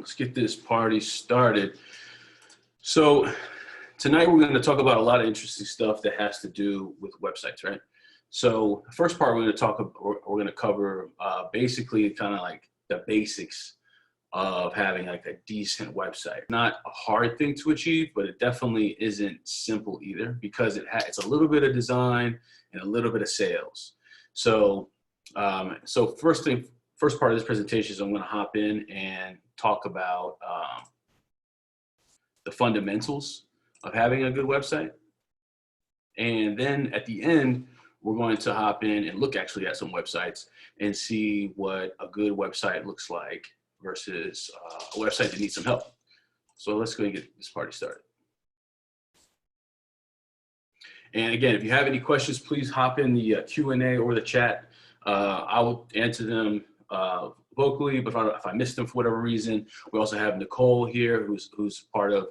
Let's get this party started. So tonight we're going to talk about a lot of interesting stuff that has to do with websites, right? So the first part we're going to cover basically kind of like the basics of having like a decent website. Not a hard thing to achieve, but it definitely isn't simple either because it's a little bit of design and a little bit of sales. So first part of this presentation is I'm going to hop in and talk about the fundamentals of having a good website. And then at the end, we're going to hop in and look actually at some websites and see what a good website looks like versus a website that needs some help. So let's go and get this party started. And again, if you have any questions, please hop in the Q&A or the chat. I will answer them vocally, but if I missed them for whatever reason, we also have Nicole here, who's part of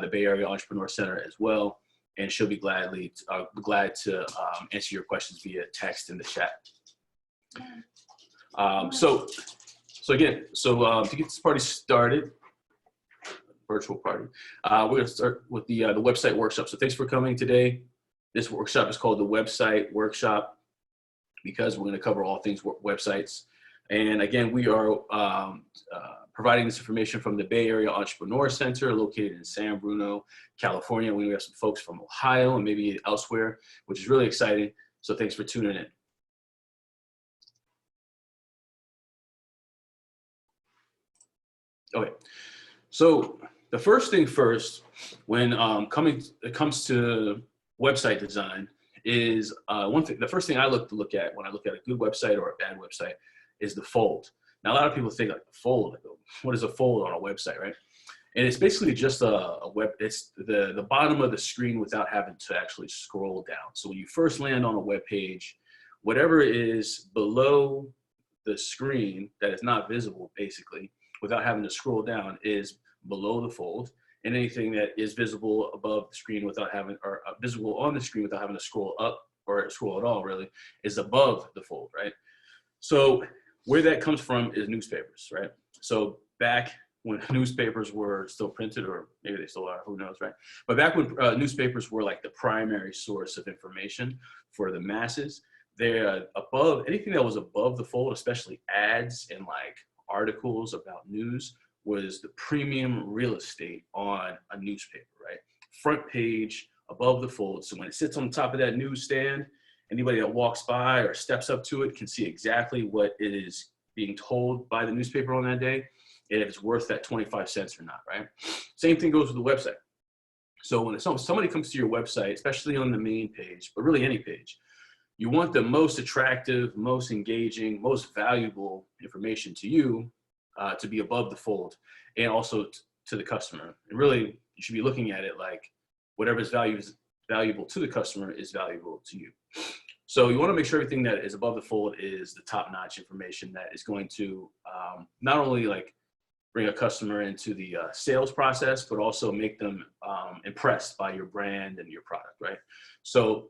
the Bay Area Entrepreneur Center as well, and she'll be glad to answer your questions via text in the chat. To get this party started, virtual party, we're going to start with the website workshop. So thanks for coming today. This workshop is called the Website Workshop because we're going to cover all things websites. And again, we are providing this information from the Bay Area Entrepreneur Center located in San Bruno, California. We have some folks from Ohio and maybe elsewhere, which is really exciting. So thanks for tuning in. Okay, so the first thing first, when it comes to website design, is the first thing I look at when I look at a good website or a bad website is the fold. Now, a lot of people think like the fold, like, what is a fold on a website, right? And it's basically just it's the bottom of the screen without having to actually scroll down. So when you first land on a web page, whatever is below the screen that is not visible, basically, without having to scroll down, is below the fold. And anything that is visible above the screen visible on the screen without having to scroll up or scroll at all, really, is above the fold, right? So where that comes from is newspapers, right? So back when newspapers were still printed, or maybe they still are, who knows, right? But back when newspapers were like the primary source of information for the masses, they're above anything that was above the fold, especially ads and like articles about news, was the premium real estate on a newspaper, right? Front page, above the fold. So when it sits on top of that newsstand, anybody that walks by or steps up to it can see exactly what it is being told by the newspaper on that day, and if it's worth that 25 cents or not, right? Same thing goes with the website. So when somebody comes to your website, especially on the main page, but really any page, you want the most attractive, most engaging, most valuable information to you to be above the fold, and also to the customer. And really, you should be looking at it like whatever is valuable to the customer is valuable to you. So you want to make sure everything that is above the fold is the top-notch information that is going to not only like bring a customer into the sales process, but also make them impressed by your brand and your product, right? So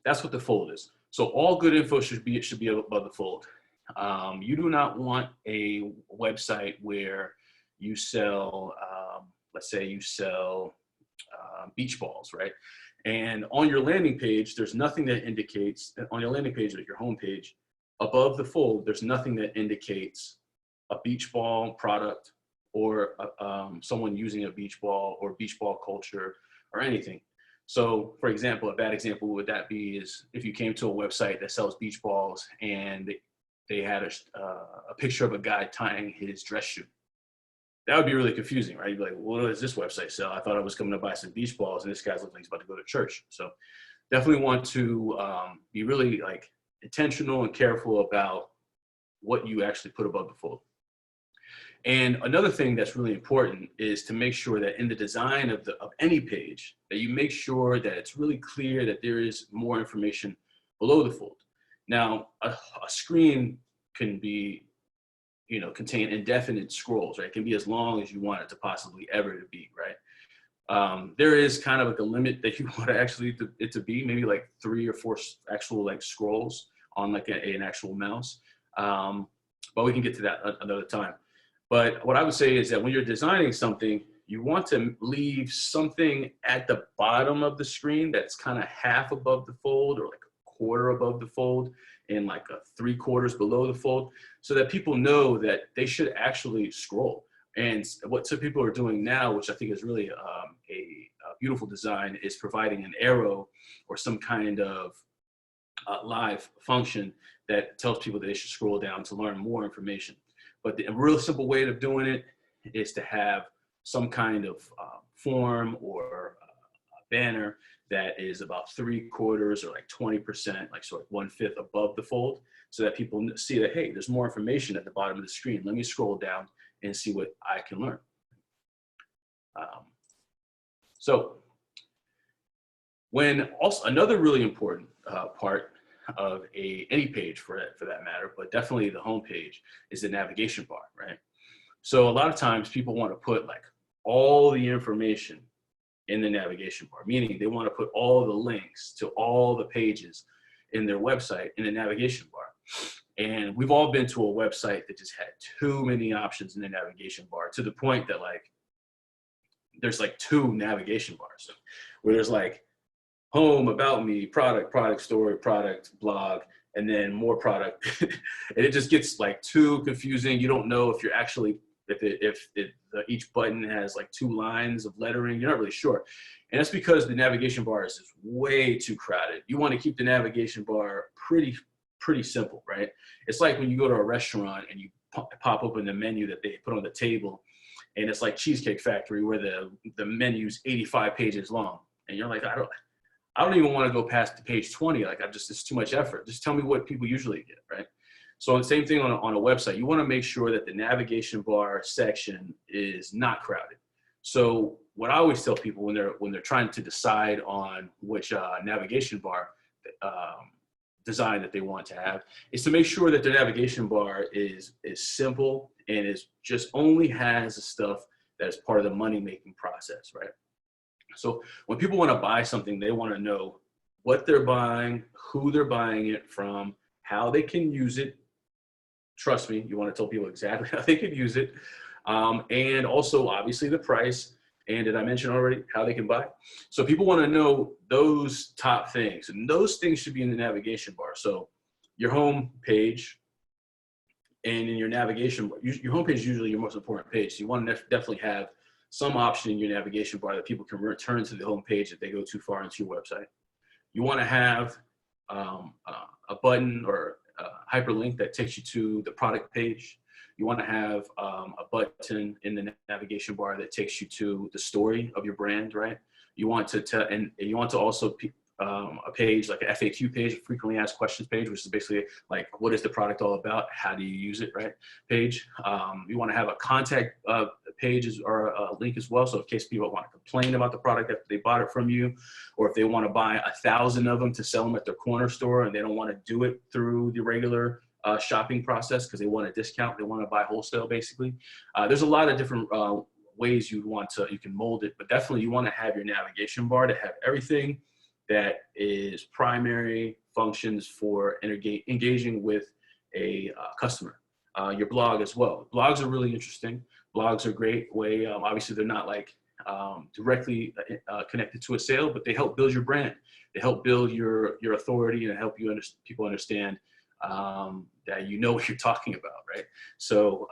that's what the fold is. So all good info should be above the fold. You do not want a website where you sell, let's say you sell beach balls, right? And on your landing page, there's nothing that indicates, on your landing page, like your home page, above the fold, there's nothing that indicates a beach ball product or someone using a beach ball or beach ball culture or anything. So for example, a bad example would that be is if you came to a website that sells beach balls and they had a picture of a guy tying his dress shoe. That would be really confusing, right? You'd be like, what does this website sell? I thought I was coming to buy some beach balls and this guy's looking like he's about to go to church. So definitely want to be really like intentional and careful about what you actually put above the fold. And another thing that's really important is to make sure that in the design of any page, that you make sure that it's really clear that there is more information below the fold. Now, a screen can be, contain indefinite scrolls, right? It can be as long as you want it to possibly ever to be, right? There is kind of like a limit that you want it to be, maybe like 3 or 4 actual like scrolls on like an actual mouse. But we can get to that another time. But what I would say is that when you're designing something, you want to leave something at the bottom of the screen that's kind of half above the fold, or like a quarter above the fold, and like a 3/4 below the fold, so that people know that they should actually scroll. And what some people are doing now, which I think is really a beautiful design, is providing an arrow or some kind of live function that tells people that they should scroll down to learn more information. But a real simple way of doing it is to have some kind of form or banner that is about 3/4 or like 20%, like sort of 1/5 above the fold, so that people see that, hey, there's more information at the bottom of the screen. Let me scroll down and see what I can learn. So when also another really important part of any page for that matter, but definitely the home page, is the navigation bar, right? So a lot of times people want to put like all the information in the navigation bar, meaning they want to put all the links to all the pages in their website in the navigation bar. And we've all been to a website that just had too many options in the navigation bar, to the point that like there's like 2 navigation bars where there's like home, about me, product, product story, product, blog, and then more product. And it just gets like too confusing. You don't know if you're actually, if each button has like 2 lines of lettering. You're not really sure. And that's because the navigation bar is just way too crowded. You want to keep the navigation bar pretty simple, right? It's like when you go to a restaurant and you pop open the menu that they put on the table, and it's like Cheesecake Factory, where the menu's 85 pages long. And you're like, I don't even want to go past the page 20. Like, it's too much effort. Just tell me what people usually get, right? So the same thing on a website. You want to make sure that the navigation bar section is not crowded. So what I always tell people when they're trying to decide on which navigation bar design that they want to have, is to make sure that the navigation bar is simple and is just only has the stuff that is part of the money-making process, right? So when people want to buy something, they want to know what they're buying, who they're buying it from, how they can use it. Trust me, you want to tell people exactly how they can use it. And also, obviously, the price. And did I mention already how they can buy? So people want to know those top things. And those things should be in the navigation bar. So your home page and in your navigation bar, your home page is usually your most important page. So you want to definitely have some option in your navigation bar that people can return to the home page if they go too far into your website. You want to have a button or a hyperlink that takes you to the product page. You want to have a button in the navigation bar that takes you to the story of your brand, right? You want to and you want to also a page like an FAQ page, a frequently asked questions page, which is basically like, what is the product all about? How do you use it, right? Page. You want to have a contact page or a link as well. So in case people want to complain about the product after they bought it from you, or if they want to buy 1,000 of them to sell them at their corner store and they don't want to do it through the regular shopping process because they want a discount, they want to buy wholesale basically. There's a lot of different ways you can mold it, but definitely you want to have your navigation bar to have everything that is primary functions for engaging with a customer. Your blog as well. Blogs are really interesting. Blogs are a great way. Obviously, they're not like directly connected to a sale, but they help build your brand. They help build your authority and help people understand that you know what you're talking about, right? So,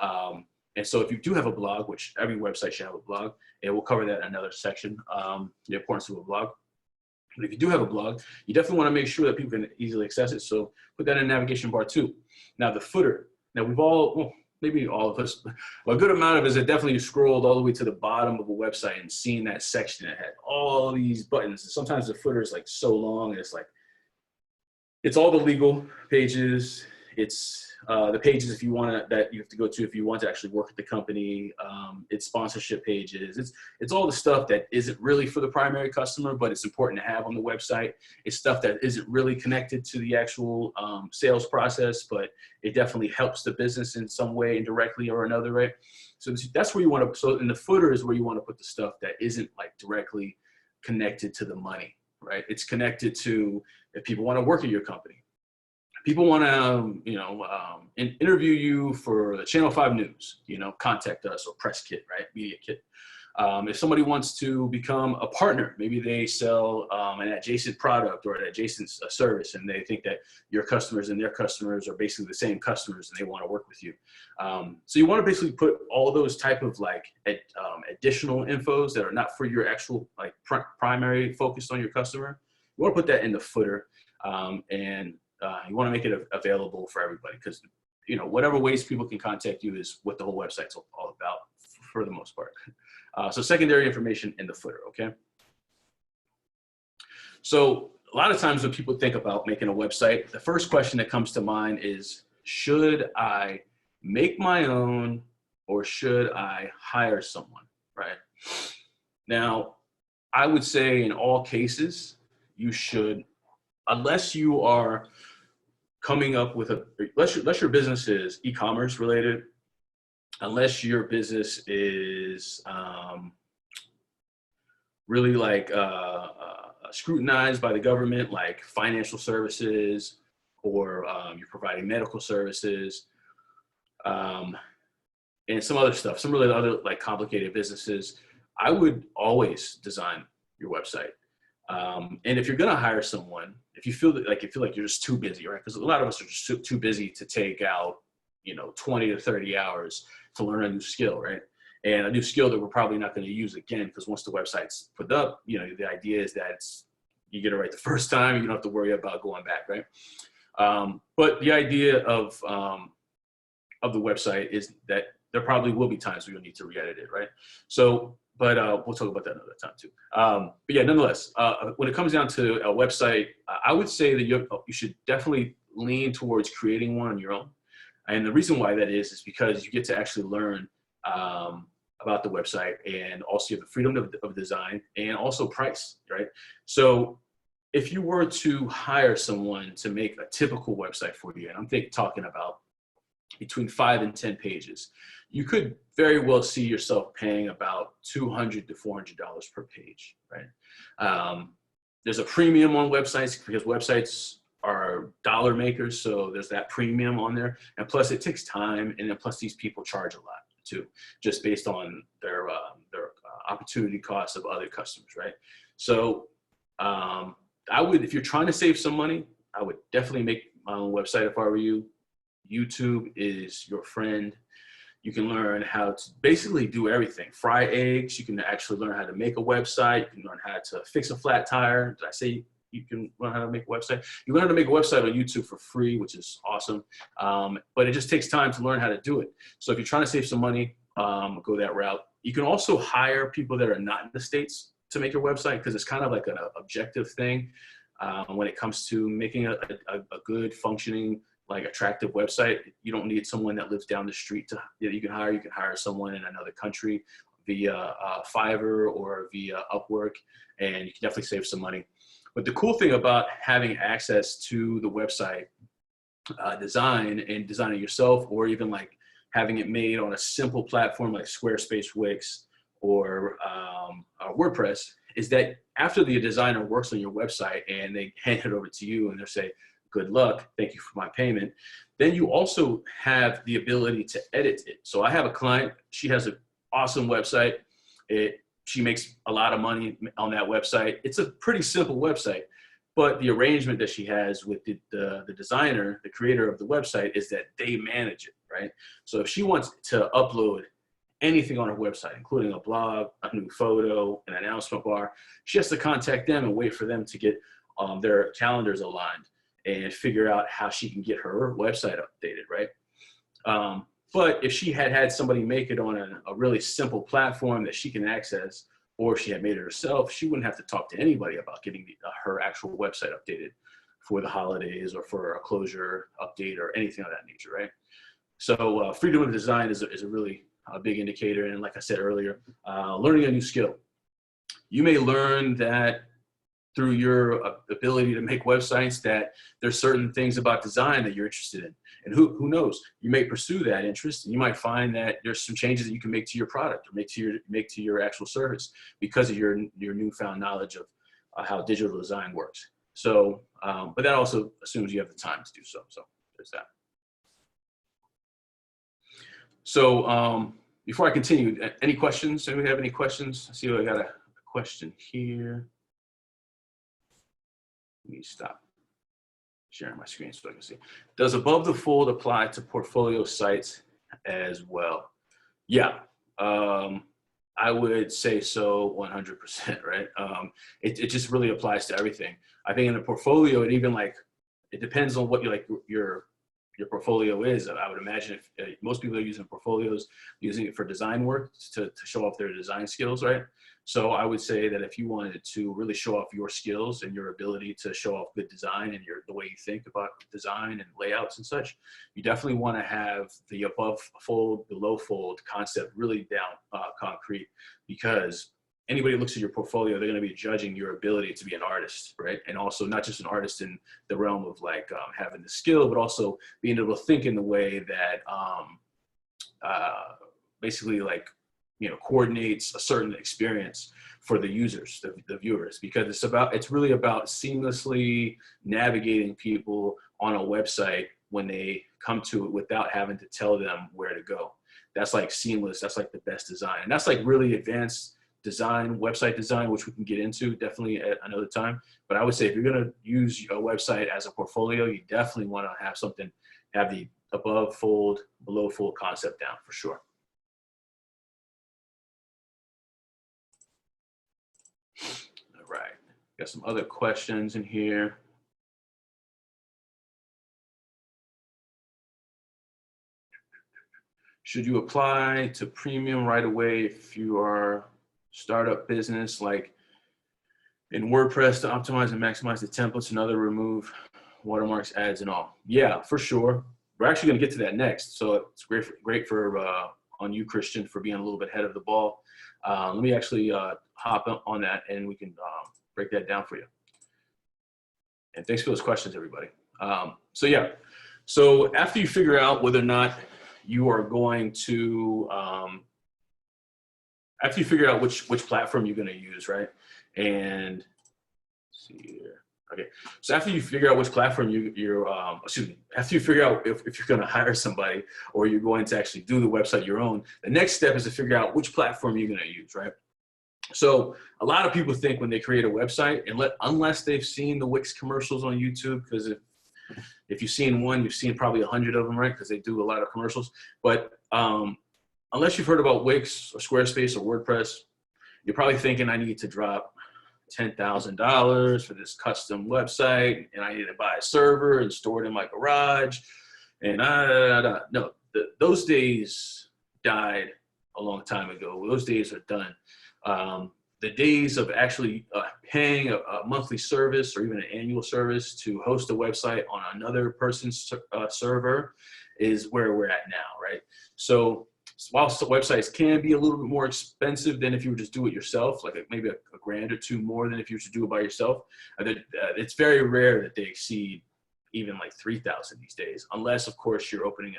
and so if you do have a blog, which every website should have a blog, and we'll cover that in another section, the importance of a blog. But if you do have a blog, you definitely want to make sure that people can easily access it. So put that in the navigation bar too. Now the footer. Now we've all, well, maybe all of us, a good amount of us have definitely scrolled all the way to the bottom of a website and seen that section that had all these buttons. And sometimes the footer is like so long, and it's like, it's all the legal pages. It's the pages if you want that you have to go to if you want to actually work at the company. It's sponsorship pages. It's all the stuff that isn't really for the primary customer, but it's important to have on the website. It's stuff that isn't really connected to the actual sales process, but it definitely helps the business in some way, indirectly or another, right? So that's where you want to. So in the footer is where you want to put the stuff that isn't like directly connected to the money, right? It's connected to if people want to work at your company. People want to, interview you for the Channel 5 News, contact us, or Press Kit, right? Media Kit. If somebody wants to become a partner, maybe they sell an adjacent product or an adjacent service, and they think that your customers and their customers are basically the same customers, and they want to work with you. So you want to basically put all those type of additional infos that are not for your actual primary focus on your customer. You want to put that in the footer, and you want to make it available for everybody, because whatever ways people can contact you is what the whole website's all about for the most part. So secondary information in the footer, okay? So a lot of times when people think about making a website, the first question that comes to mind is, should I make my own or should I hire someone, right? Now, I would say in all cases, you should, unless you are coming up with unless your business is e-commerce related, unless your business is really scrutinized by the government, like financial services, or you're providing medical services, and some other stuff, some really other complicated businesses, I would always design your website. And if you're gonna hire someone, if you feel like you're just too busy, right? Because a lot of us are just too busy to take out 20 to 30 hours to learn a new skill, right? And a new skill that we're probably not going to use again, because once the website's put up, the idea is that you get it right the first time, you don't have to worry about going back, right? But the idea of the website is that there probably will be times where you'll need to re-edit it, right? So, but we'll talk about that another time too. But yeah, nonetheless, when it comes down to a website, I would say that you should definitely lean towards creating one on your own. And the reason why that is because you get to actually learn about the website, and also you have the freedom of design and also price, right? So if you were to hire someone to make a typical website for you, and I'm talking about between 5 and 10 pages, you could very well see yourself paying about $200 to $400 per page, right? There's a premium on websites because websites are dollar makers, so there's that premium on there, and plus it takes time, and then plus these people charge a lot too, just based on their opportunity costs of other customers, right? So I would, if you're trying to save some money, I would definitely make my own website if I were you. YouTube is your friend. You can learn how to basically do everything. Fry eggs. You can actually learn how to make a website. You can learn how to fix a flat tire. Did I say you can learn how to make a website? You learn how to make a website on YouTube for free, which is awesome. But it just takes time to learn how to do it. So if you're trying to save some money, go that route. You can also hire people that are not in the States to make your website, because it's kind of like an objective thing when it comes to making a good functioning, attractive website. You don't need someone that lives down the street that you can hire. You can hire someone in another country via Fiverr or via Upwork, and you can definitely save some money. But the cool thing about having access to the website design and designing yourself, or even having it made on a simple platform like Squarespace, Wix, or WordPress, is that after the designer works on your website and they hand it over to you and they say, good luck, thank you for my payment, then you also have the ability to edit it. So I have a client, she has an awesome website. She makes a lot of money on that website. It's a pretty simple website, but the arrangement that she has with the designer, the creator of the website, is that they manage it, right? So if she wants to upload anything on her website, including a blog, a new photo, an announcement bar, she has to contact them and wait for them to get their calendars aligned and figure out how she can get her website updated, right? But if she had somebody make it on a really simple platform that she can access, or if she had made it herself, she wouldn't have to talk to anybody about getting her actual website updated for the holidays or for a closure update or anything of that nature, right? So freedom of design is a really big indicator. And like I said earlier, learning a new skill. You may learn that through your ability to make websites that there's certain things about design that you're interested in. And who knows, you may pursue that interest, and you might find that there's some changes that you can make to your product or make to your actual service because of your newfound knowledge of how digital design works. So, but that also assumes you have the time to do so. So there's that. So before I continue, any questions? Anybody have any questions? I see I got a question here. Let me stop sharing my screen so I can see. Does above the fold apply to portfolio sites as well? Yeah, I would say so 100%, right? It just really applies to everything. I think in a portfolio, it even like, it depends on what you like your portfolio is. I would imagine if most people are using portfolios, using it for design work to show off their design skills, right? So I would say that if you wanted to really show off your skills and your ability to show off good design and the way you think about design and layouts and such, you definitely want to have the above fold, below fold concept really down concrete, because anybody who looks at your portfolio, they're going to be judging your ability to be an artist, right? And also not just an artist in the realm of like having the skill, but also being able to think in the way that basically like, you know, coordinates a certain experience for the users, the viewers, because it's really about seamlessly navigating people on a website when they come to it without having to tell them where to go. That's like seamless. That's like the best design. And that's like really advanced design, website design, which we can get into definitely at another time. But I would say if you're going to use a website as a portfolio, you definitely want to have something, have the above fold, below fold concept down for sure. All right, got some other questions in here. Should you apply to premium right away if you are startup business like in WordPress to optimize and maximize the templates and other remove watermarks, ads, and all? Yeah, for sure. We're actually going to get to that next. So it's great for on you, Christian, for being a little bit ahead of the ball. Let me actually hop on that and we can break that down for you. And thanks for those questions, everybody. So yeah, so after you figure out whether or not you are going to, after you figure out which platform you're going to use, right? And let's see here. Okay, so after you figure out which platform after you figure out if you're going to hire somebody or you're going to actually do the website your own, the next step is to figure out which platform you're going to use, right? So a lot of people think when they create a website, unless they've seen the Wix commercials on YouTube, because if you've seen one, you've seen probably 100 of them, right? Because they do a lot of commercials. But unless you've heard about Wix or Squarespace or WordPress, you're probably thinking, I need to drop $10,000 for this custom website, and I need to buy a server and store it in my garage. And no, those days died a long time ago. Those days are done. The days of actually paying a monthly service or even an annual service to host a website on another person's server is where we're at now, right? So while websites can be a little bit more expensive than if you were just do it yourself, like maybe a grand or two more than if you were to do it by yourself, it's very rare that they exceed even like 3,000 these days, unless of course you're opening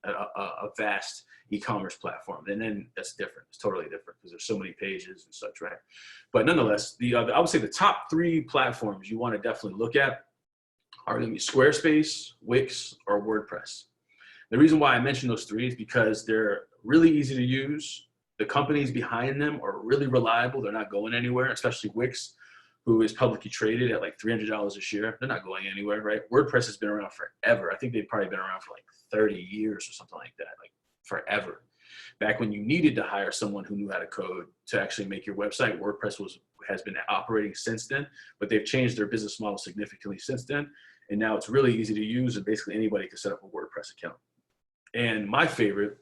a vast e-commerce platform, and then that's different. It's totally different because there's so many pages and such, right? But nonetheless, I would say the top 3 platforms you want to definitely look at are going to be Squarespace, Wix, or WordPress. The reason why I mention those 3 is because they're really easy to use. The companies behind them are really reliable. They're not going anywhere, especially Wix, who is publicly traded at like $300 a share. They're not going anywhere, right? WordPress has been around forever. I think they've probably been around for like 30 years or something like that, like forever. Back when you needed to hire someone who knew how to code to actually make your website, WordPress has been operating since then, but they've changed their business model significantly since then. And now it's really easy to use, and basically anybody can set up a WordPress account. And my favorite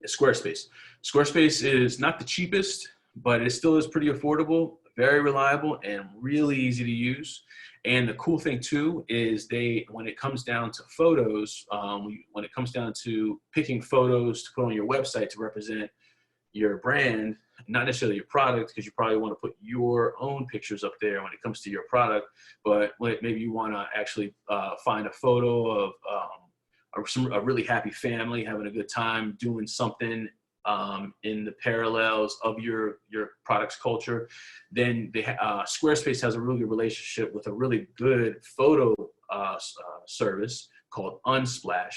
is Squarespace. Squarespace is not the cheapest, but it still is pretty affordable, very reliable, and really easy to use. And the cool thing too is when it comes down to photos, when it comes down to picking photos to put on your website to represent your brand, not necessarily your product, because you probably want to put your own pictures up there when it comes to your product, but maybe you want to actually find a photo of a really happy family having a good time doing something in the parallels of your product's culture, then Squarespace has a really good relationship with a really good photo service called Unsplash.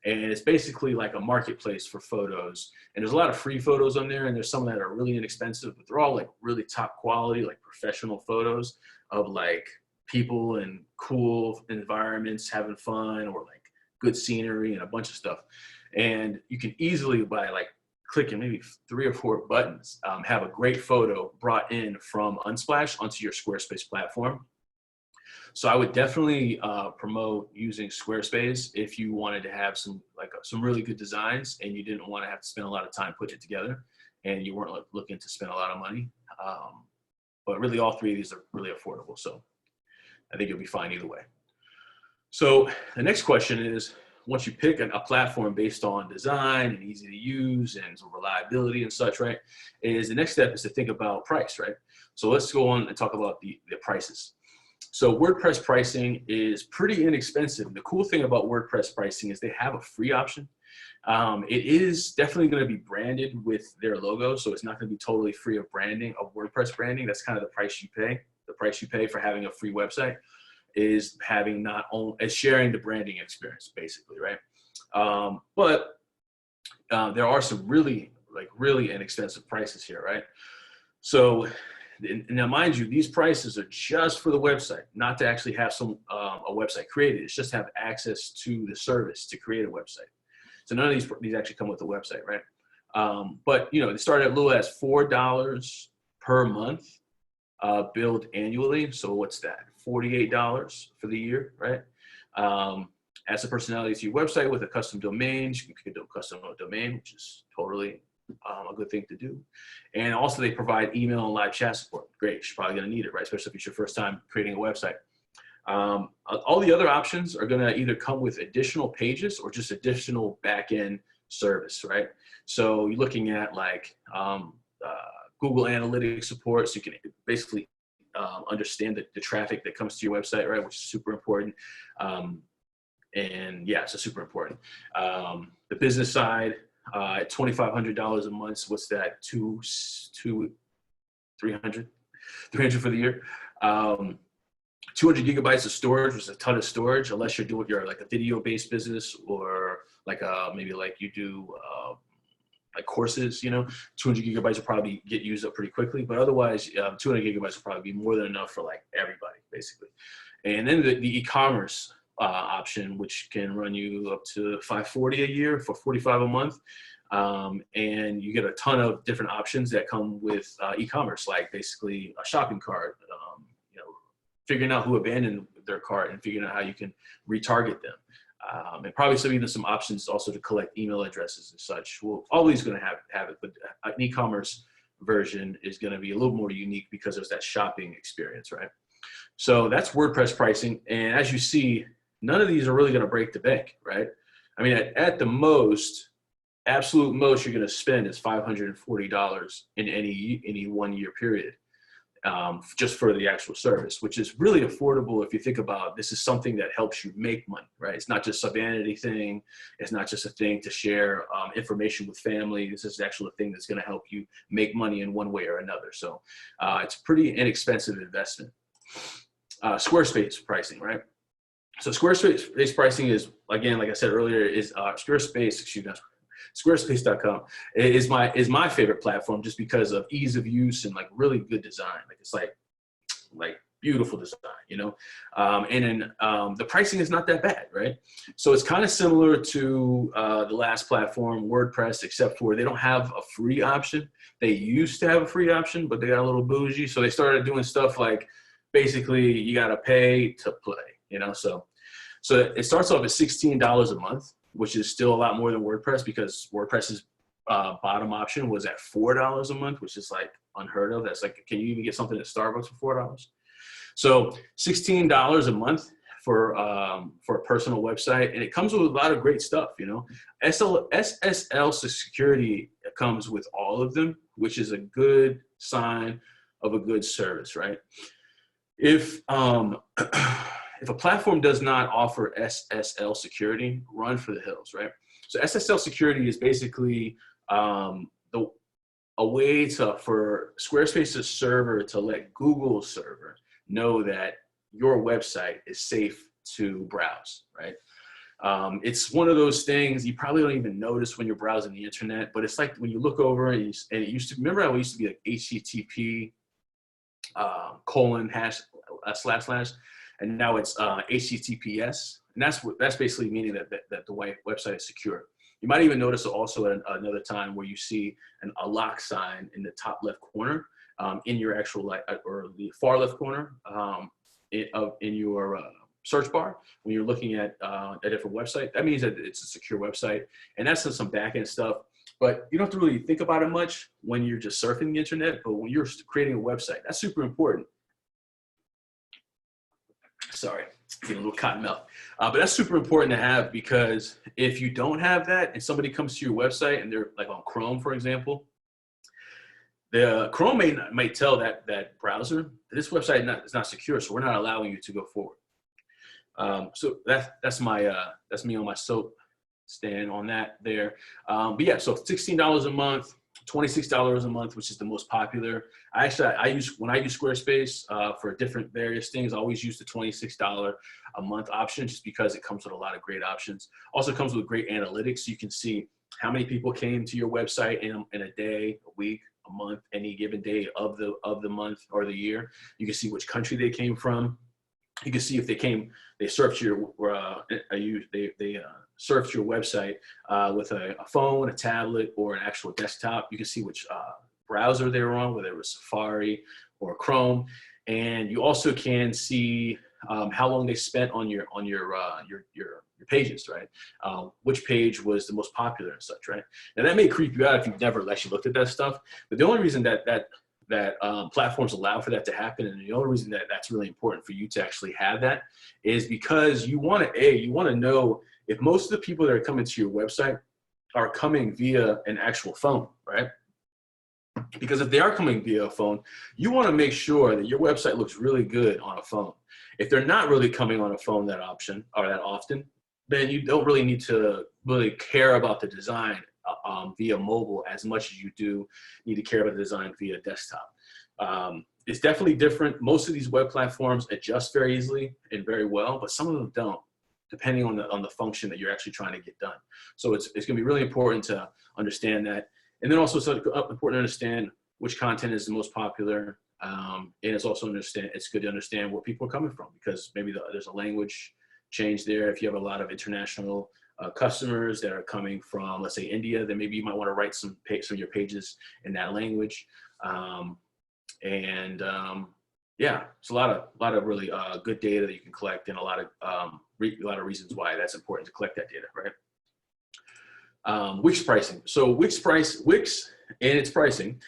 And it's basically like a marketplace for photos. And there's a lot of free photos on there, and there's some that are really inexpensive, but they're all like really top quality, like professional photos of like people in cool environments having fun, or like good scenery and a bunch of stuff. And you can easily, by like clicking maybe 3 or 4 buttons, have a great photo brought in from Unsplash onto your Squarespace platform. So I would definitely promote using Squarespace if you wanted to have some really good designs and you didn't want to have to spend a lot of time putting it together, and you weren't looking to spend a lot of money. But really, all 3 of these are really affordable. So I think you'll be fine either way. So the next question is, once you pick a platform based on design and easy to use and some reliability and such, right, is the next step is to think about price, right? So let's go on and talk about the prices. So WordPress pricing is pretty inexpensive. The cool thing about WordPress pricing is they have a free option. It is definitely going to be branded with their logo, so it's not going to be totally free of branding, of WordPress branding. That's kind of the price you pay. The price you pay for having a free website is having sharing the branding experience, basically, right? But there are some really inexpensive prices here, right? So now, mind you, these prices are just for the website, not to actually have a website created. It's just to have access to the service to create a website. So none of these actually come with the website, right? But they start at little as $4 per month, billed annually. So what's that? $48 for the year, right? Add some personality to your website with a custom domain. You can do a custom domain, which is totally a good thing to do. And also they provide email and live chat support. Great, you're probably gonna need it, right? Especially if it's your first time creating a website. All the other options are gonna either come with additional pages or just additional back-end service, right? So you're looking at like Google Analytics support, so you can basically understand the traffic that comes to your website, right? Which is super important. And yeah, so super important. The business side, at $2,500 a month, so what's that? 300 for the year. 200 gigabytes of storage, which is a ton of storage, unless you're like a video-based business, or like maybe like you do like courses. 200 gigabytes will probably get used up pretty quickly, but otherwise 200 gigabytes will probably be more than enough for like everybody, basically. And then the e-commerce option, which can run you up to $540 a year for $45 a month. And you get a ton of different options that come with e-commerce, like basically a shopping cart, figuring out who abandoned their cart and figuring out how you can retarget them. And probably some options also to collect email addresses and such. Well, always going to have it, but an e-commerce version is going to be a little more unique because there's that shopping experience, right? So that's WordPress pricing. And as you see, none of these are really going to break the bank, right? I mean, at the most, absolute most you're going to spend is $540 in any 1 year period, just for the actual service, which is really affordable if you think about this is something that helps you make money, right? It's not just a vanity thing. It's not just a thing to share information with family. This is actually a thing that's going to help you make money in one way or another. So it's a pretty inexpensive investment. Squarespace pricing, right? So Squarespace pricing is, again, like I said earlier, is Squarespace.com is my favorite platform, just because of ease of use and like really good design. Like it's like beautiful design, and then the pricing is not that bad, right? So it's kind of similar to the last platform, WordPress, except for they don't have a free option. They used to have a free option, but they got a little bougie, so they started doing stuff like basically you got to pay to play, so it starts off at $16 a month, which is still a lot more than WordPress, because WordPress's bottom option was at $4 a month, which is like unheard of. That's like, can you even get something at Starbucks for $4? So $16 a month for a personal website, and it comes with a lot of great stuff. SSL security comes with all of them, which is a good sign of a good service, right? If a platform does not offer SSL security, run for the hills, right? So SSL security is basically the a way for Squarespace's server to let Google's server know that your website is safe to browse, right? It's one of those things you probably don't even notice when you're browsing the internet, but it's like when you look over and it used to, remember how it used to be like HTTP colon hash slash slash, and now it's HTTPS, and that's basically meaning that the website is secure. You might even notice also at another time where you see a lock sign in the top left corner, in your actual or the far left corner in your search bar when you're looking at a different website. That means that it's a secure website, and that's some back end stuff. But you don't have to really think about it much when you're just surfing the internet. But when you're creating a website, that's super important. Sorry, getting a little cotton mouth. But that's super important to have, because if you don't have that and somebody comes to your website and they're like on Chrome, for example, the Chrome might tell that browser that this website is not secure, so we're not allowing you to go forward. So that's me on my soap stand on that there. But yeah, so $16 a month, $26 a month, which is the most popular. When I use Squarespace for different various things, I always use the $26 a month option, just because it comes with a lot of great options. Also comes with great analytics, so you can see how many people came to your website in a day, a week, a month, any given day of the month or the year. You can see which country they came from. You can see if they surfed surfed your website with a phone, a tablet, or an actual desktop. You can see which browser they were on, whether it was Safari or Chrome, and you also can see how long they spent on your pages, right? Which page was the most popular and such, right? Now that may creep you out if you've never actually looked at that stuff, but the only reason that platforms allow for that to happen, and the only reason that that's really important for you to actually have that, is because you want to know if most of the people that are coming to your website are coming via an actual phone, right? Because if they are coming via a phone, you want to make sure that your website looks really good on a phone. If they're not really coming on a phone that often, then you don't really need to really care about the design via mobile as much as you do need to care about the design via desktop. It's definitely different. Most of these web platforms adjust very easily and very well, but some of them don't, depending on the function that you're actually trying to get done. So it's going to be really important to understand that. And then also it's important to understand which content is the most popular. And it's also it's good to understand where people are coming from, because maybe there's a language change there. If you have a lot of international customers that are coming from, let's say, India, then maybe you might want to write some of your pages in that language. Yeah, it's a lot of really good data that you can collect, and a lot of reasons why that's important to collect that data, right? Wix pricing. So Wix and its pricing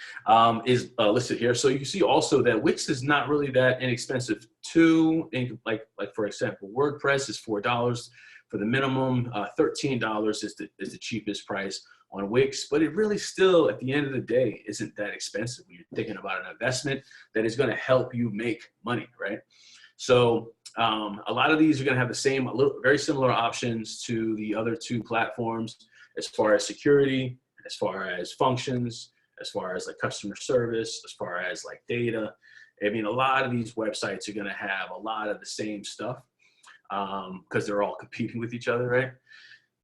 is listed here. So you can see also that Wix is not really that inexpensive too. Like for example, WordPress is $4 for the minimum. $13 is the cheapest price on Wix, but it really still, at the end of the day, isn't that expensive when you're thinking about an investment that is going to help you make money, right? So a lot of these are going to have the same, very similar options to the other two platforms, as far as security, as far as functions, as far as like customer service, as far as like data. I mean, a lot of these websites are going to have a lot of the same stuff because they're all competing with each other, right?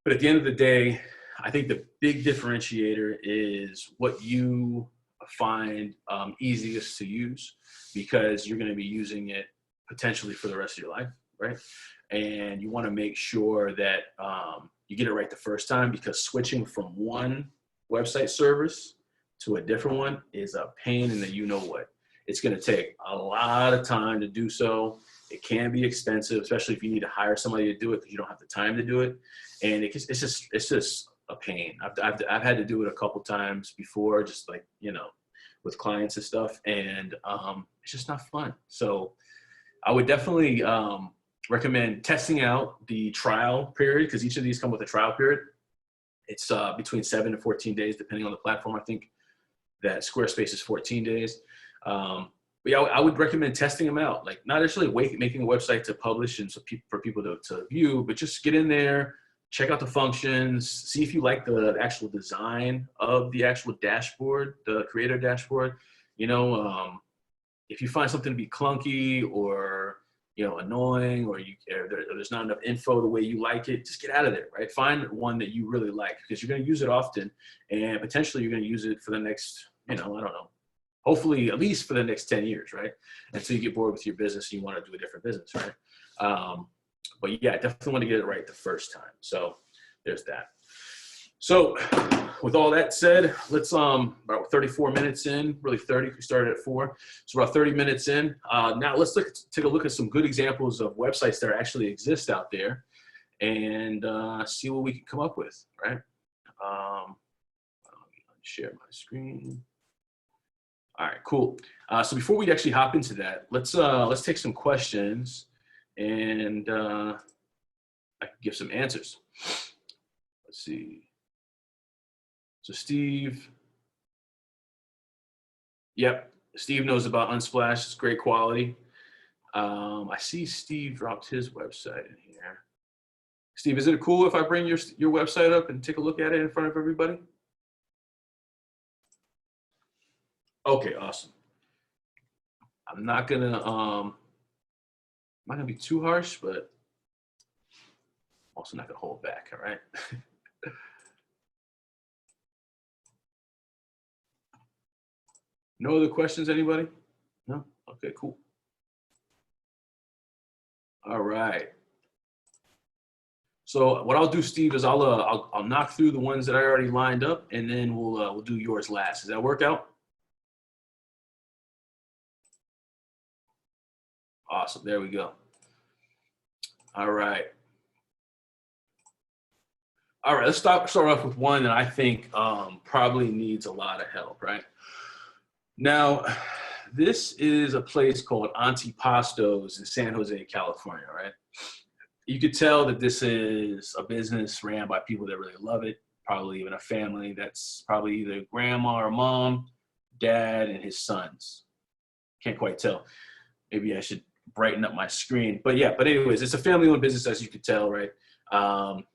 But at the end of the day, I think the big differentiator is what you find easiest to use, because you're going to be using it potentially for the rest of your life, right? And you want to make sure that you get it right the first time, because switching from one website service to a different one is a pain in the you-know-what. It's going to take a lot of time to do so. It can be expensive, especially if you need to hire somebody to do it because you don't have the time to do it. And it's just a pain. I've had to do it a couple times before, just like, with clients and stuff, and it's just not fun. So I would definitely recommend testing out the trial period, because each of these come with a trial period. It's between 7 to 14 days, depending on the platform. I think that Squarespace is 14 days. But yeah, I would recommend testing them out. Like, not necessarily making a website to publish and for people to view, but just get in there, check out the functions, see if you like the actual design of the actual dashboard, the creator dashboard. You know, if you find something to be clunky or, you know, annoying, or there's not enough info the way you like it, just get out of there, right? Find one that you really like, because you're going to use it often, and potentially you're going to use it for the next, you know, I don't know, hopefully at least for the next 10 years, right? Until you get bored with your business and you want to do a different business, right? But yeah, definitely want to get it right the first time. So there's that. So with all that said, let's about 34 minutes in, really 30, we started at 4. So about 30 minutes in. Now let's take a look at some good examples of websites that actually exist out there, and see what we can come up with, right? Let me share my screen. All right, cool. So before we actually hop into that, let's take some questions, and I can give some answers. Let's see. So Steve, yep, Steve knows about Unsplash. It's great quality. I see Steve dropped his website in here. Steve, is it cool if I bring your website up and take a look at it in front of everybody? Okay, awesome. I'm not gonna be too harsh, but also not gonna hold back. All right. No other questions, anybody? No? Okay, cool. All right. So what I'll do, Steve, is I'll knock through the ones that I already lined up, and then we'll do yours last. Does that work out? Awesome. There we go. All right. All right. Let's start off with one that I think probably needs a lot of help, right? Now, this is a place called Antipastos in San Jose, California, right? You could tell that this is a business ran by people that really love it, probably even a family that's probably either grandma or mom, dad, and his sons. Can't quite tell. Maybe I should brighten up my screen. But yeah, but anyways, it's a family-owned business, as you could tell, right?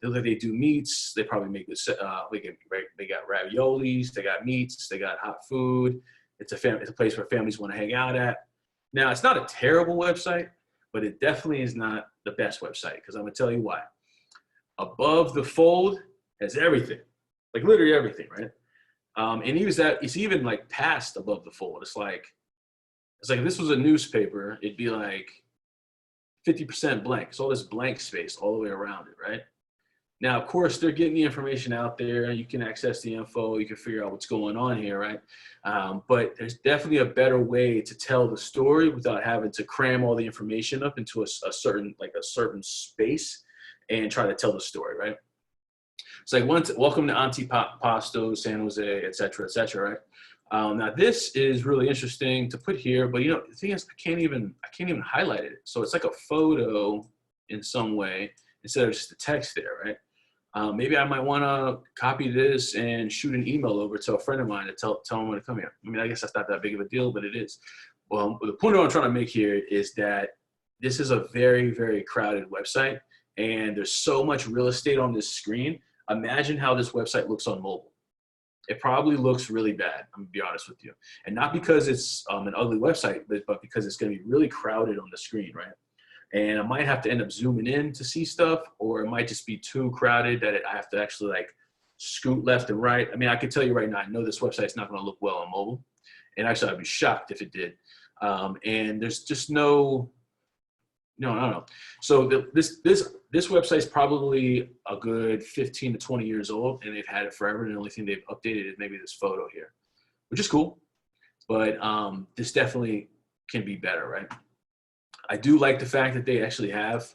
They do meats. They probably make this. They got raviolis. They got meats. They got hot food. It's a place where families want to hang out at. Now, it's not a terrible website, but it definitely is not the best website, because I'm gonna tell you why. Above the fold has everything, like literally everything, right? And it's even like past above the fold. It's like if this was a newspaper, it'd be like 50% blank. It's all this blank space all the way around it, right? Now, of course, they're getting the information out there. You can access the info. You can figure out what's going on here, right? But there's definitely a better way to tell the story without having to cram all the information up into a certain space and try to tell the story, right? It's like, welcome to Antipastos, San Jose, et cetera, right? Now this is really interesting to put here, but you know, the thing is, I can't even highlight it. So it's like a photo in some way instead of just the text there, right? Maybe I might want to copy this and shoot an email over to a friend of mine to tell them when to come here. I mean, I guess that's not that big of a deal, but it is. Well, the point I'm trying to make here is that this is a very, very crowded website, and there's so much real estate on this screen. Imagine how this website looks on mobile. It probably looks really bad, I'm gonna be honest with you. And not because it's an ugly website, but because it's gonna be really crowded on the screen, right? And I might have to end up zooming in to see stuff, or it might just be too crowded that I have to actually like scoot left and right. I mean, I can tell you right now, I know this website's not gonna look well on mobile. And actually, I'd be shocked if it did. And there's just no. So this website's probably a good 15 to 20 years old, and they've had it forever. And the only thing they've updated is maybe this photo here, which is cool. But this definitely can be better, right? I do like the fact that they actually have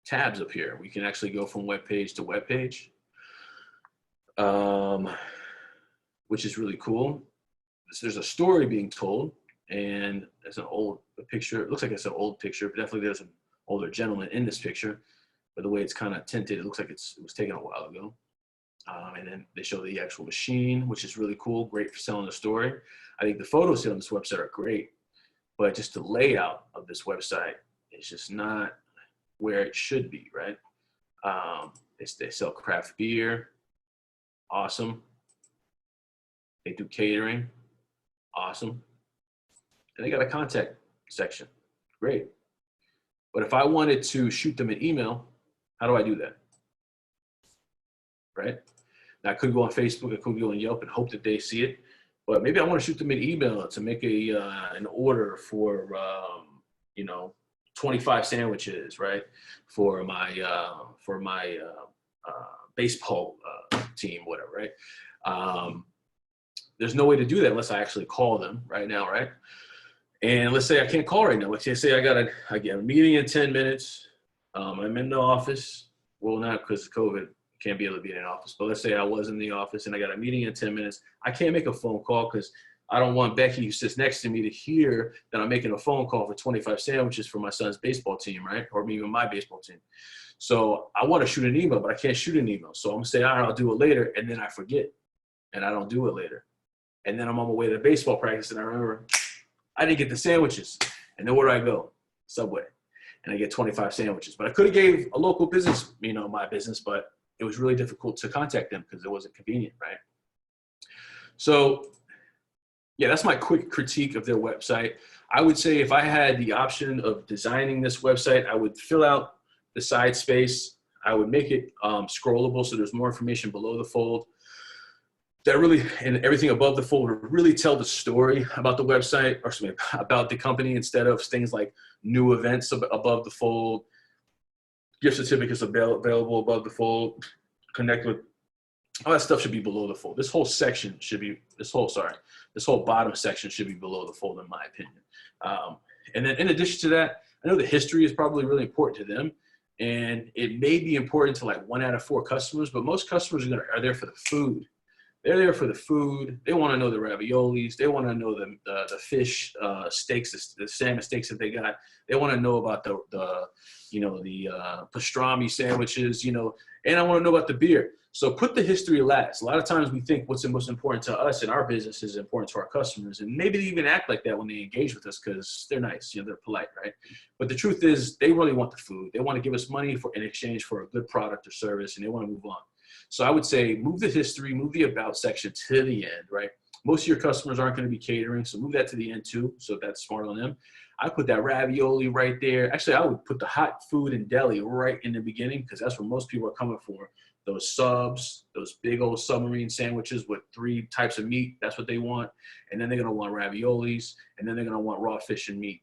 tabs up here. We can actually go from web page to web page, which is really cool. There's a story being told, and there's an old picture. It looks like it's an old picture, but definitely there's an older gentleman in this picture. But the way it's kind of tinted, it looks like it was taken a while ago. And then they show the actual machine, which is really cool. Great for selling the story. I think the photos on this website are great, but just the layout of this website is just not where it should be, right? They sell craft beer. Awesome. They do catering. Awesome. And they got a contact section. Great. But if I wanted to shoot them an email, how do I do that? Right? Now, I could go on Facebook, I could go on Yelp and hope that they see it. But maybe I want to shoot them an email to make an order for, 25 sandwiches, right? For my baseball team, whatever, right? There's no way to do that unless I actually call them right now, right? And let's say I can't call right now. Let's say I get a meeting in 10 minutes. I'm in the office. Well, not because of COVID. Can't be able to be in an office. But let's say I was in the office and I got a meeting in 10 minutes. I can't make a phone call because I don't want Becky, who sits next to me, to hear that I'm making a phone call for 25 sandwiches for my son's baseball team, right? Or even my baseball team. So I want to shoot an email, but I can't shoot an email. So I'm going to say, all right, I'll do it later. And then I forget. And I don't do it later. And then I'm on my way to baseball practice and I remember I didn't get the sandwiches. And then where do I go? Subway. And I get 25 sandwiches. But I could have gave a local business, my business, but it was really difficult to contact them because it wasn't convenient, right? So, yeah, that's my quick critique of their website. I would say if I had the option of designing this website, I would fill out the side space. I would make it scrollable so there's more information below the fold. That really, and everything above the fold, really tell the story about the website, or something about the company, instead of things like new events above the fold, gift certificates available above the fold, connect with, all that stuff should be below the fold. This whole section should be, this whole bottom section should be below the fold, in my opinion. And then in addition to that, I know the history is probably really important to them, and it may be important to like 1 out of 4 customers, but most customers are there for the food. They're there for the food. They want to know the raviolis. They want to know the fish steaks, the salmon steaks that they got. They want to know about the pastrami sandwiches, and I want to know about the beer. So put the history last. A lot of times we think what's the most important to us in our business is important to our customers, and maybe they even act like that when they engage with us because they're nice, they're polite, right? But the truth is they really want the food. They want to give us money in exchange for a good product or service, and they want to move on. So I would say move the history, move the about section to the end, right? Most of your customers aren't going to be catering, so move that to the end too, so that's smart on them. I put that ravioli right there. Actually, I would put the hot food and deli right in the beginning because that's where most people are coming for. Those subs, those big old submarine sandwiches with 3 types of meat, that's what they want. And then they're going to want raviolis, and then they're going to want raw fish and meat.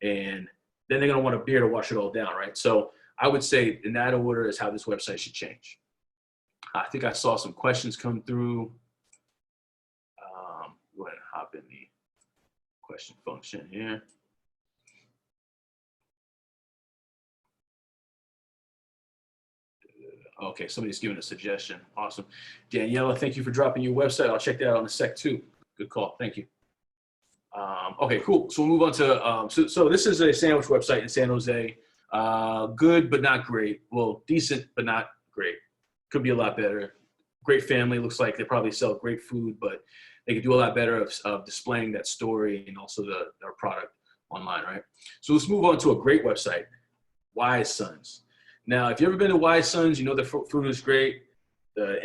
And then they're going to want a beer to wash it all down, right? So I would say in that order is how this website should change. I think I saw some questions come through. Go ahead and hop in the question function here. Okay, somebody's giving a suggestion. Awesome. Daniela, thank you for dropping your website. I'll check that out in a sec too. Good call. Thank you. Okay, cool. So we'll move on to, so this is a sandwich website in San Jose. Good, but not great. Well, decent, but not great. Could be a lot better. Great family. Looks like they probably sell great food, but they could do a lot better of displaying that story and also their product online, right? So let's move on to a great website, Wise Sons. Now, if you've ever been to Wise Sons, you know the food is great. The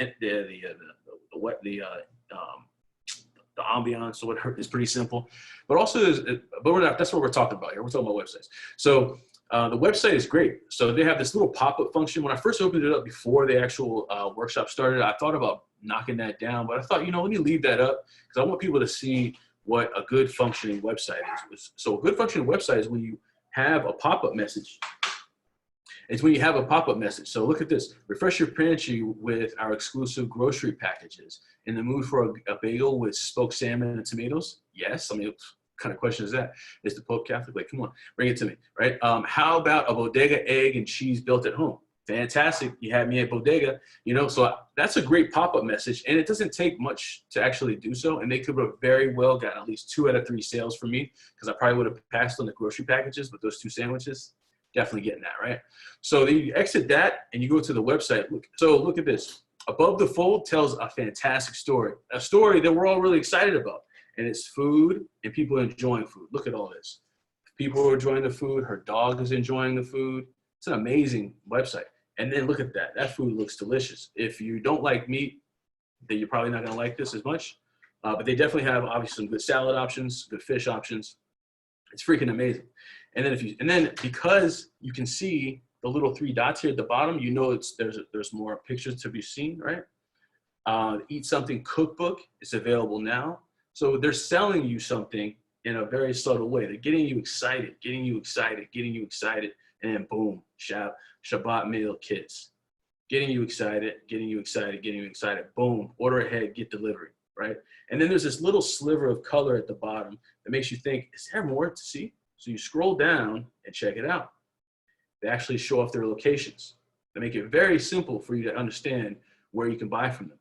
ambiance or whatever is pretty simple, but also that's what we're talking about here. We're talking about websites. So the website is great. So they have this little pop-up function. When I first opened it up before the actual workshop started, I thought about knocking that down, but I thought, let me leave that up because I want people to see what a good functioning website is. So a good functioning website is when you have a pop-up message. It's when you have a pop-up message. So look at this. Refresh your pantry with our exclusive grocery packages. In the mood for a bagel with smoked salmon and tomatoes? Yes. I mean, what kind of question is that? Is the Pope Catholic? Like, come on, bring it to me, right? How about a bodega egg and cheese built at home? Fantastic. You had me at bodega, so that's a great pop-up message. And it doesn't take much to actually do so. And they could have very well gotten at least 2 out of 3 sales for me because I probably would have passed on the grocery packages, but those 2 sandwiches, definitely getting that, right? So you exit that and you go to the website. Look at this. Above the Fold tells a fantastic story, a story that we're all really excited about. And it's food and people enjoying food. Look at all this. People are enjoying the food. Her dog is enjoying the food. It's an amazing website. And then look at that. That food looks delicious. If you don't like meat, then you're probably not going to like this as much. But they definitely have obviously some good salad options, good fish options. It's freaking amazing. And then because you can see the little 3 dots here at the bottom, you know there's more pictures to be seen, right? Eat Something cookbook is available now. So they're selling you something in a very subtle way. They're getting you excited, and then boom, Shabbat meal kits. Getting you excited, boom, order ahead, get delivery, right? And then there's this little sliver of color at the bottom that makes you think, is there more to see? So you scroll down and check it out. They actually show off their locations. They make it very simple for you to understand where you can buy from them.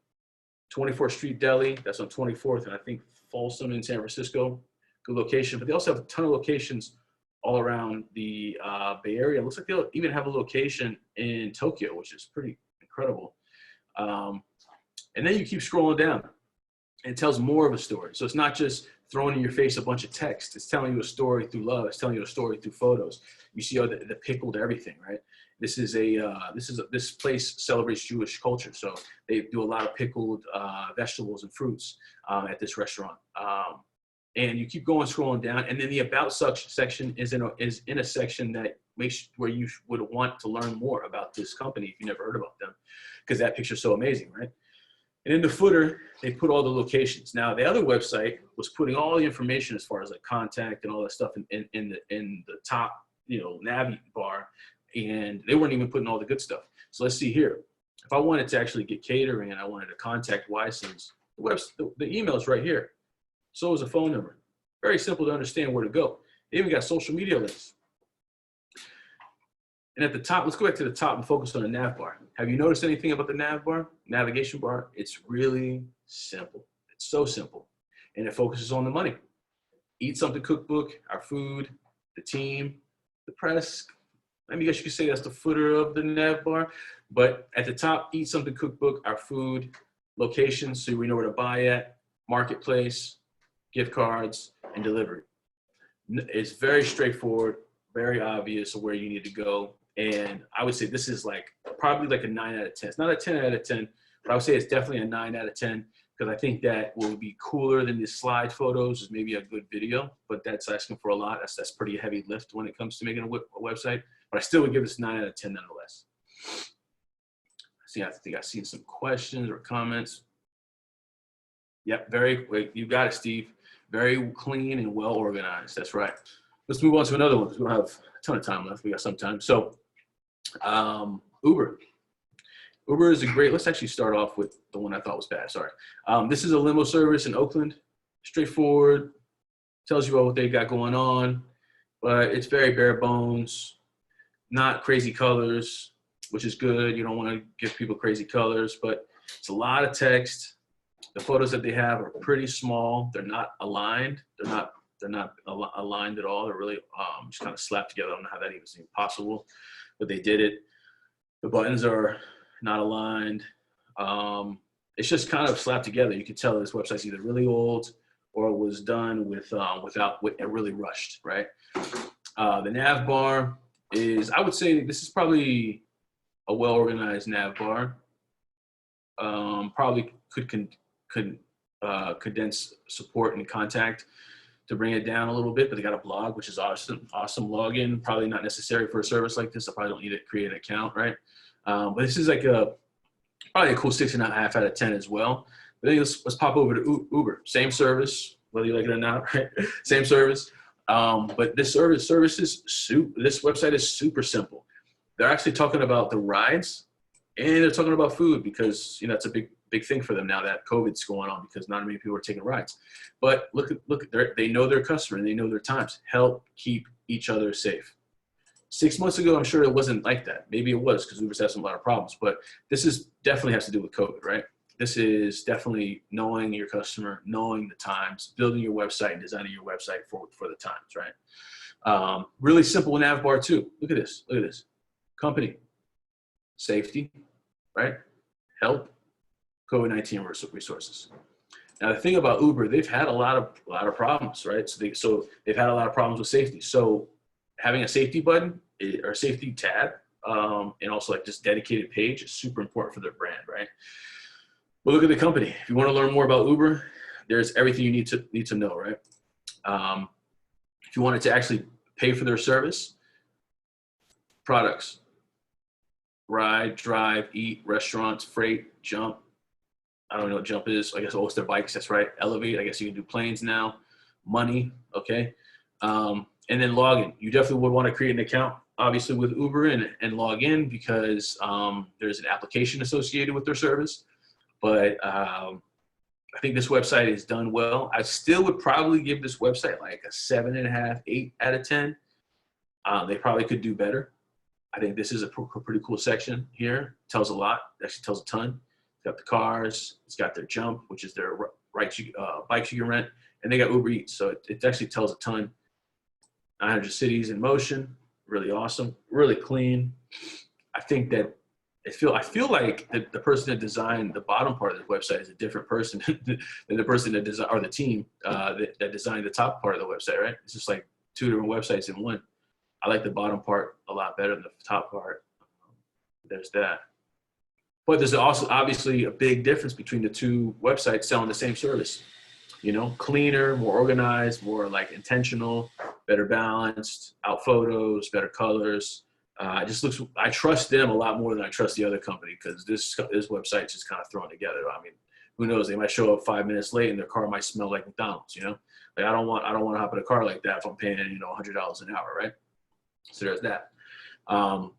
24th Street Deli, that's on 24th, and I think Folsom in San Francisco, good location. But they also have a ton of locations all around the Bay Area. It looks like they'll even have a location in Tokyo, which is pretty incredible. And then you keep scrolling down, and it tells more of a story. So it's not just throwing in your face a bunch of text. It's telling you a story through love. It's telling you a story through photos. You see all the pickled everything, right? This place celebrates Jewish culture, so they do a lot of pickled vegetables and fruits at this restaurant. And you keep going, scrolling down, and then the About section is in a section that makes where you would want to learn more about this company if you never heard about them, because that picture's so amazing, right? And in the footer, they put all the locations. Now, the other website was putting all the information as far as like contact and all that stuff in the top, nav bar, and they weren't even putting all the good stuff. So let's see here. If I wanted to actually get catering and I wanted to contact Weissens, the email's right here. So is a phone number. Very simple to understand where to go. They even got social media links. And at the top, let's go back to the top and focus on the nav bar. Have you noticed anything about the nav bar, navigation bar? It's really simple. It's so simple. And it focuses on the money. Eat Something cookbook, our food, the team, the press. I guess you could say that's the footer of the nav bar. But at the top, Eat Something cookbook, our food, locations, so we know where to buy at, marketplace, gift cards, and delivery. It's very straightforward, very obvious where you need to go. And I would say this is probably like a 9 out of 10. It's not a 10 out of 10, but I would say it's definitely a 9 out of 10, because I think that will be cooler than the slide photos is maybe a good video, but that's asking for a lot. That's pretty heavy lift when it comes to making a website, but I still would give this 9 out of 10 nonetheless. I think I've seen some questions or comments. Yep, you got it, Steve. Very clean and well organized. That's right. Let's move on to another one because we don't have a ton of time left. We got some time. So Uber. Uber is let's actually start off with the one I thought was bad. Sorry. This is a limo service in Oakland. Straightforward. Tells you about what they got going on. But it's very bare bones. Not crazy colors, which is good. You don't want to give people crazy colors, but it's a lot of text. The photos that they have are pretty small. They're not aligned. They're not aligned at all. They're really just kind of slapped together. I don't know how that even seemed possible, but they did it. The buttons are not aligned. It's just kind of slapped together. You can tell this website's either really old or it was done with really rushed, right? The nav bar is, I would say this is probably a well-organized nav bar. Probably could condense support and contact to bring it down a little bit, but they got a blog, which is awesome login. Probably not necessary for a service like this. I probably don't need to create an account, right? But this is probably a cool 6.5 out of 10 as well. But then let's pop over to Uber. Same service, whether you like it or not, right? Same service. But this this website is super simple. They're actually talking about the rides, and they're talking about food because it's a big thing for them now that COVID's going on, because not many people are taking rides. But look, they know their customer and they know their times. Help keep each other safe. 6 months ago, I'm sure it wasn't like that. Maybe it was because Uber's had a lot of problems, but this definitely has to do with COVID, right? This is definitely knowing your customer, knowing the times, building your website and designing your website for the times, right? Really simple nav bar too. Look at this. Company, safety, right? Help, COVID-19 resources. Now the thing about Uber, they've had a lot of problems, right? So they've had a lot of problems with safety. So having a safety button or safety tab and also like this dedicated page is super important for their brand, right? But look at the company. If you want to learn more about Uber, there's everything you need to know, right? If you wanted to actually pay for their service, products, ride, drive, eat, restaurants, freight, jump. I don't know what jump is. I guess their bikes. That's right. Elevate. I guess you can do planes now. Money. Okay. And then login. You definitely would want to create an account, obviously, with Uber and log in because there's an application associated with their service. But I think this website is done well. I still would probably give this website like a 7.5, 8 out of 10. They probably could do better. I think this is a pretty cool section here. Tells a lot. Actually tells a ton. It's got the cars. It's got their jump, which is their bikes you can rent. And they got Uber Eats. So it actually tells a ton. 900 cities in motion. Really awesome. Really clean. I think that I feel like the person that designed the bottom part of the website is a different person than the person that designed, or the team that designed the top part of the website, right? It's just like 2 different websites in one. I like the bottom part a lot better than the top part. There's that. But there's also obviously a big difference between the 2 websites selling the same service. You know, cleaner, more organized, more like intentional, better balanced, out photos, better colors. I trust them a lot more than I trust the other company because this website's just kind of thrown together. I mean, who knows? They might show up 5 minutes late and their car might smell like McDonald's. You know, like I don't want to hop in a car like that if I'm paying $100 an hour, right? So there's that. Now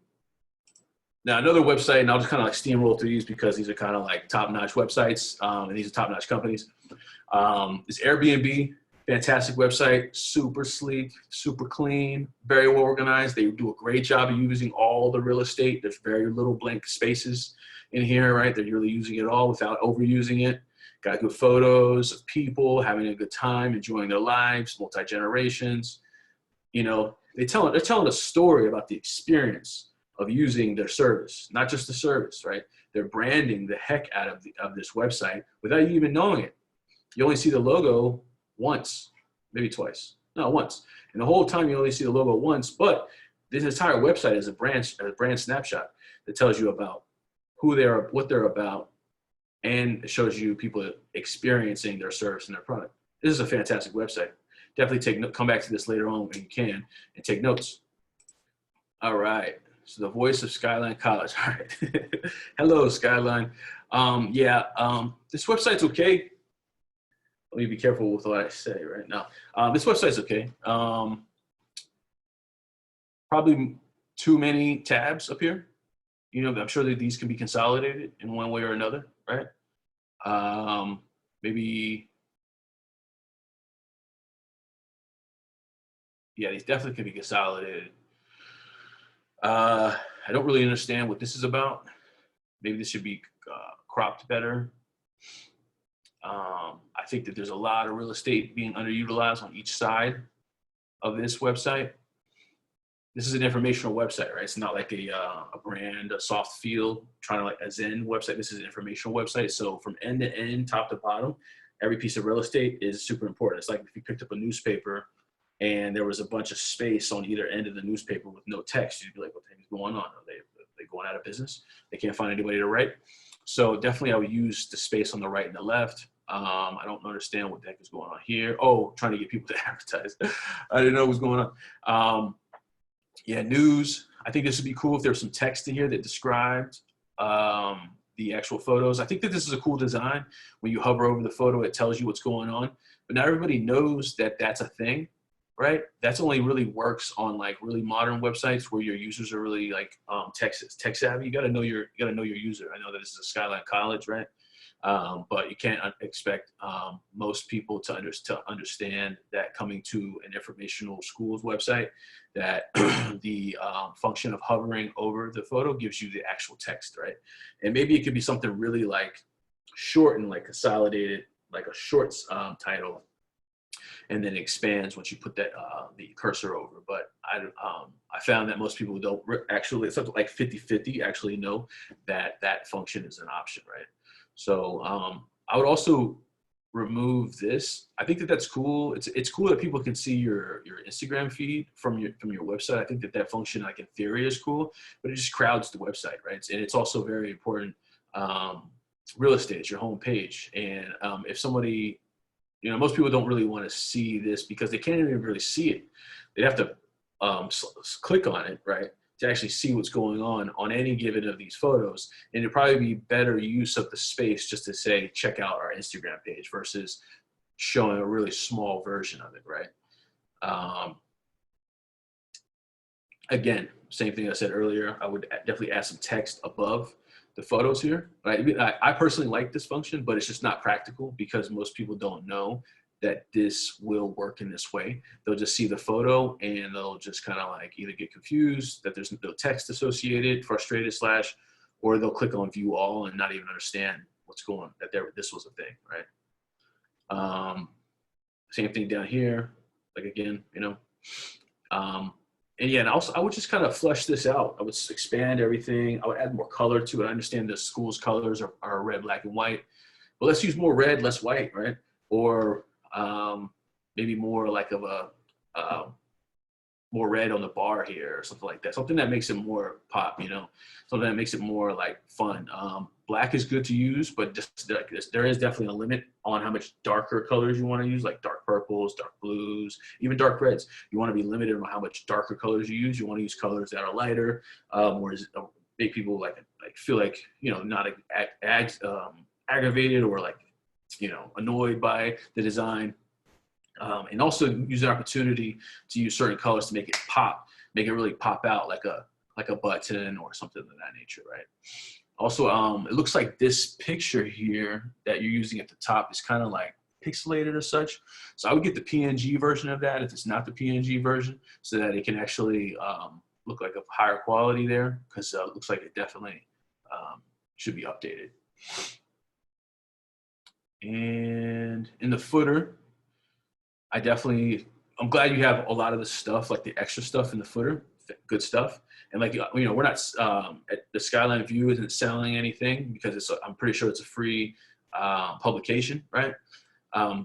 another website, and I'll just kind of like steamroll through these because these are kind of like top-notch websites, and these are top-notch companies. It's Airbnb. Fantastic website, super sleek, super clean, very well organized. They do a great job of using all the real estate. There's very little blank spaces in here, right? They're really using it all without overusing it. Got good photos of people having a good time, enjoying their lives, multi-generations. You know, they're telling a story about the experience of using their service, not just the service, right? They're branding the heck out of this website without you even knowing it. You only see the logo once, maybe twice. No, once. And the whole time you only see the logo once, but this entire website is a brand snapshot that tells you about who they are, what they're about, and it shows you people experiencing their service and their product. This is a fantastic website. Definitely come back to this later on when you can and take notes. All right. So the voice of Skyline College. All right. Hello, Skyline. This website's okay. Let me be careful with what I say right now. This website's okay. Probably too many tabs up here. You know, I'm sure that these can be consolidated in one way or another, right? Maybe, yeah, these definitely can be consolidated. I don't really understand what this is about. Maybe this should be cropped better. I think that there's a lot of real estate being underutilized on each side of this website. This is an informational website, right? It's not like a brand, a soft feel, trying to like a Zen website. This is an informational website. So from end to end, top to bottom, every piece of real estate is super important. It's like if you picked up a newspaper and there was a bunch of space on either end of the newspaper with no text, you'd be like, what the heck is going on? Are they going out of business? They can't find anybody to write. So definitely I would use the space on the right and the left. I don't understand what the heck is going on here. Oh, trying to get people to advertise. I didn't know what was going on. Yeah, news. I think this would be cool if there's some text in here that described the actual photos. I think that this is a cool design. When you hover over the photo, it tells you what's going on. But not everybody knows that that's a thing, right? That's only really works on like really modern websites where your users are really like tech savvy. You got to know your user. I know that this is a Skyline College, right? But you can't expect most people to understand that coming to an informational school's website that the function of hovering over the photo gives you the actual text, right? And maybe it could be something really like short and like consolidated, like a short title, and then it expands once you put that the cursor over. But I found that most people don't actually, it's something like 50-50 actually know that that function is an option, right? So I would also remove this. I think that that's cool. It's cool that people can see your Instagram feed from your website. I think that that function, like in theory, is cool, but it just crowds the website, right? And it's also very important. Real estate is your home page, and if somebody, most people don't really want to see this because they can't even really see it. They have to click on it, right, to actually see what's going on any given of these photos. And it'd probably be better use of the space just to say, check out our Instagram page versus showing a really small version of it, right? Again, same thing I said earlier, I would definitely add some text above the photos here. I personally like this function, but it's just not practical because most people don't know that this will work in this way. They'll just see the photo and they'll just kind of like either get confused that there's no text associated, frustrated slash, or they'll click on view all and not even understand what's going on, that this was a thing, right? Same thing down here, like again, and yeah, and also I would just kind of flesh this out. I would expand everything. I would add more color to it. I understand the school's colors are red, black, and white, but let's use more red, less white, right? Or maybe more like of a more red on the bar here or something like that. Something that makes it more pop, something that makes it more like fun. Black is good to use, but just like this, there is definitely a limit on how much darker colors you want to use, like dark purples, dark blues, even dark reds. You want to be limited on how much darker colors you use. You want to use colors that are lighter, or make people like feel like, not aggravated or like, annoyed by the design. And also use the opportunity to use certain colors to make it pop, make it really pop out like a button or something of that nature, right? Also, it looks like this picture here that you're using at the top is kind of like pixelated or such. So I would get the PNG version of that if it's not the PNG version, so that it can actually look like a higher quality there, because it looks like it definitely should be updated. And in the footer, I'm glad you have a lot of the stuff, like the extra stuff in the footer, good stuff. And like, we're not, at the Skyline View isn't selling anything because I'm pretty sure it's a free publication, right?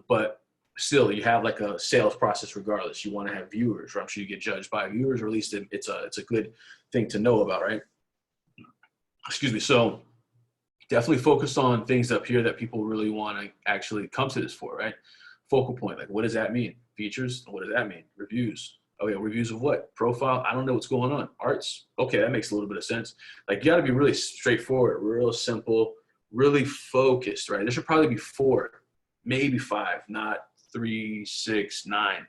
But still, you have like a sales process regardless. You want to have viewers, or I'm sure you get judged by viewers, or at least it's a good thing to know about, right? Excuse me. So definitely focus on things up here that people really want to actually come to this for, right? Focal point, like what does that mean? Features, what does that mean? Reviews. Oh yeah, reviews of what? Profile, I don't know what's going on. Arts, okay, that makes a little bit of sense. Like you gotta be really straightforward, real simple, really focused, right? There should probably be 4, maybe 5, not 3, 6, 9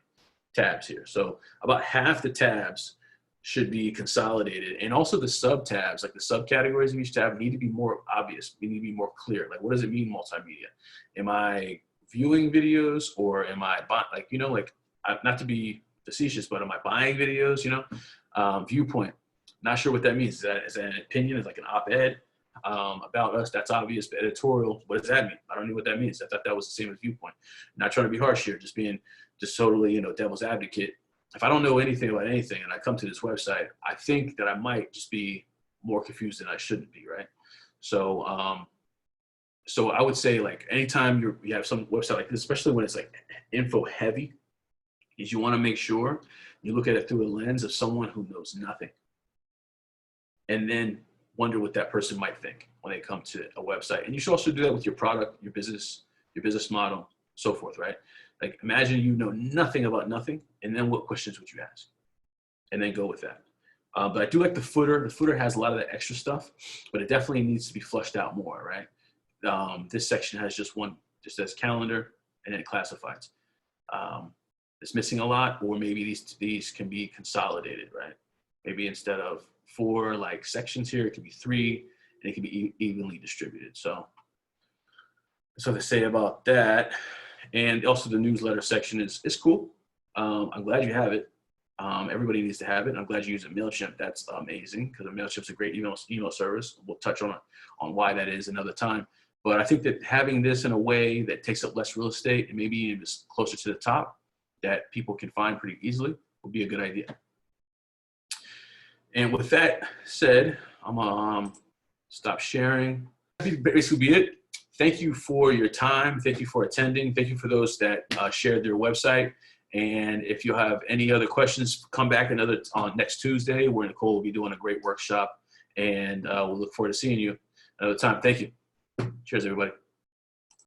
tabs here. So about half the tabs should be consolidated. And also the sub tabs, like the subcategories of each tab need to be more obvious, need to be more clear. Like what does it mean multimedia? Am I viewing videos, or am I not to be facetious, but am I buying videos? Viewpoint, not sure what that means. Is that an opinion? Is like an op-ed about us? That's obvious. But editorial, what does that mean? I don't know what that means. I thought that was the same as viewpoint. Not trying to be harsh here, just being totally devil's advocate. If I don't know anything about anything and I come to this website, I think that I might just be more confused than I shouldn't be, right? So so I would say, like, anytime you have some website like this, especially when it's like info heavy, is you want to make sure you look at it through a lens of someone who knows nothing, and then wonder what that person might think when they come to a website. And you should also do that with your product, your business model, so forth, right? Like imagine you know nothing about nothing, and then what questions would you ask? And then go with that. But I do like the footer. The footer has a lot of that extra stuff, but it definitely needs to be flushed out more, right? This section has just says calendar and then classifieds. It's missing a lot, or maybe these can be consolidated, right? Maybe instead of 4 like sections here, it could be 3, and it can be evenly distributed. So to say about that. And also the newsletter section is cool. I'm glad you have it. Everybody needs to have it. I'm glad you use a MailChimp. That's amazing, because MailChimp's a great email service. We'll touch on why that is another time. But I think that having this in a way that takes up less real estate and maybe even just closer to the top that people can find pretty easily would be a good idea. And with that said, I'm gonna stop sharing. That'd basically be it. thank you for your time. Thank you for attending. Thank you for those that shared their website. And if you have any other questions, come back on next Tuesday, where Nicole will be doing a great workshop. And we'll look forward to seeing you another time. Thank you. Cheers, everybody.